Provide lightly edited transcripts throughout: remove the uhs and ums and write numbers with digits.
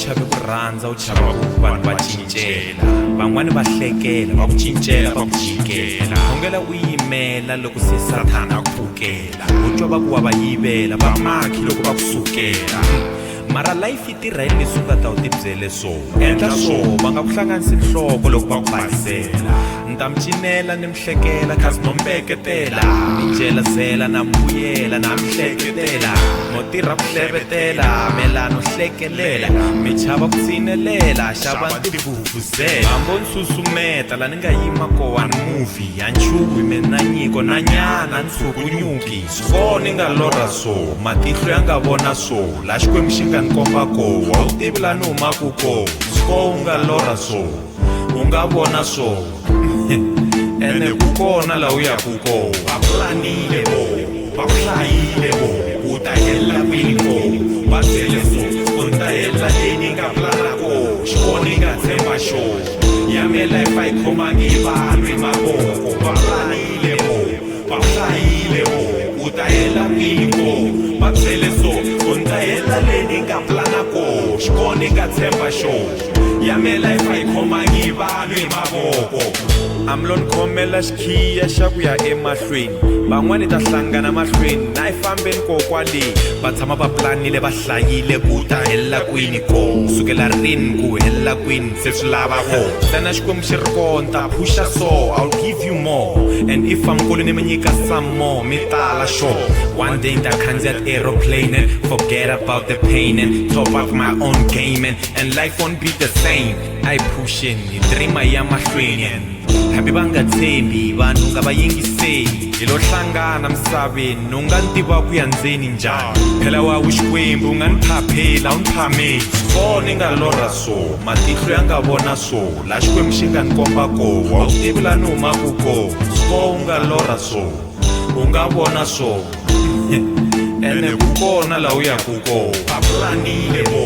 chavi ku rhandza u chava ku vanhu va cincela van'wani va hlekela va ku cincela va ku jikela ongela u yimela loko se sathana a ku pfukela u twa va ku wa va yivela va maki loko va ku sukela mara life yi tirha hi leswi u nga ta wu tibyele so endla so va nga ku hlanganisi nhloko loko va ku barisela ni ta mi cinela ni mi hlekela khazi no mbeketela ni dyela zela na mbuyela na mi hleketela no tirha ku hlevetela melano hlekelela mi chava ku tshinelela xava ni tivuvuzela hambo ni susumeta la ni nga yima kowa ni movie ya nchuvi mi na nyiko na nyana ni tshukunyuki so ni nga lorha so matihlo ya nga vona so la xikwembu xi nga ni komba ko wa wu tivi la ni humaku ko so u nga lorha so u nga vona so ene ku kona la u yaku ko va planile vo va hlayile vo u ta hela kwini ko va byele so u ta hela leni nga plana ko xikoni nga tshemba xo ya me life a yi khomangi vanhu hi mavoko va planile vo va hlayile vo u ta hela kwini ko va byele so u ta hela leni nga plana ko xikoni nga tshemba xo ya me life a yi khomangi vanhu hi mavoko amlon khomela xikhiya xa ku ya emahlweni van'wani ta hlangana mahlweni na yi fambeni kokwale va tshama va planile va hlayile ku ta hela kwini ko sukela rini ku hela kwini se swi lava ko tana xikwembu xi ri kona ta phusha so I'll give you more and if I'm kule ni mi nyika some more mi tala sure one day ta khandziya aeroplane and forget about the pain and top up my own game and life won't be the same I pushing hi dreama ya mahlweni hambi va nga tshembi vanhu nga va yingiseli hi lo hlangana misaveni u nga ni tiva ku ya ndzeni njhani phela wawu xikwembu u nga ni phaphela u ni phameli so ni nga lorha so matihlo ya nga vona so la xikwembu xi nga ni komba ko wa wu tivi la ni humaku ko so u nga lorha so u nga vona so ene ku kona la u yaku ko va planile vo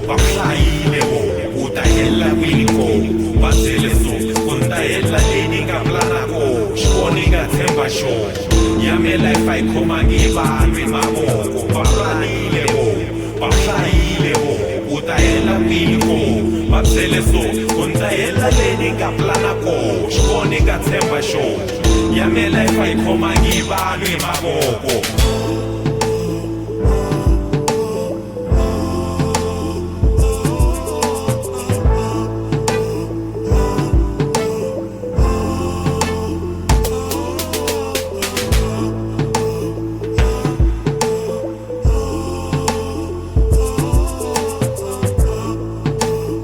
va hlayile vo u ta hela kwini ko va byele so u ta hela leni nga plana ko xikoni nga tshemba xo ya me life a yi khomangi vanhu hi mavoko va planile vo va hlayile vo u ta hela kwini ko va byele so u ta hela leni nga plana ko xikoni nga tshemba xo ya me life a yi khomangi vanhu hi mavoko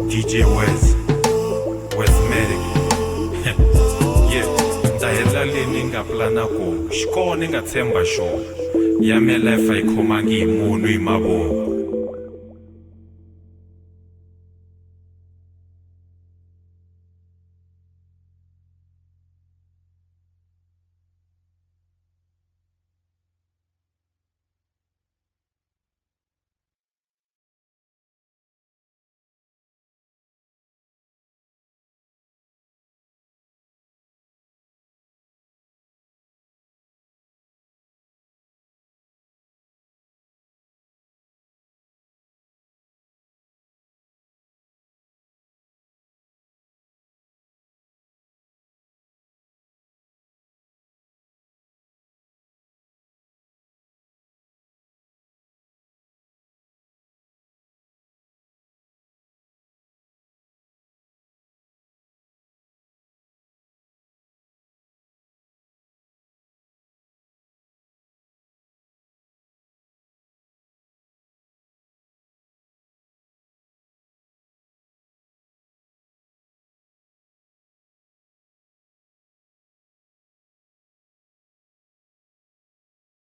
DJ West Medic yeah ta hela leni nga plana ko xikoni nga tshemba xo ya me life a yi khomangi hi munhu hi mavoko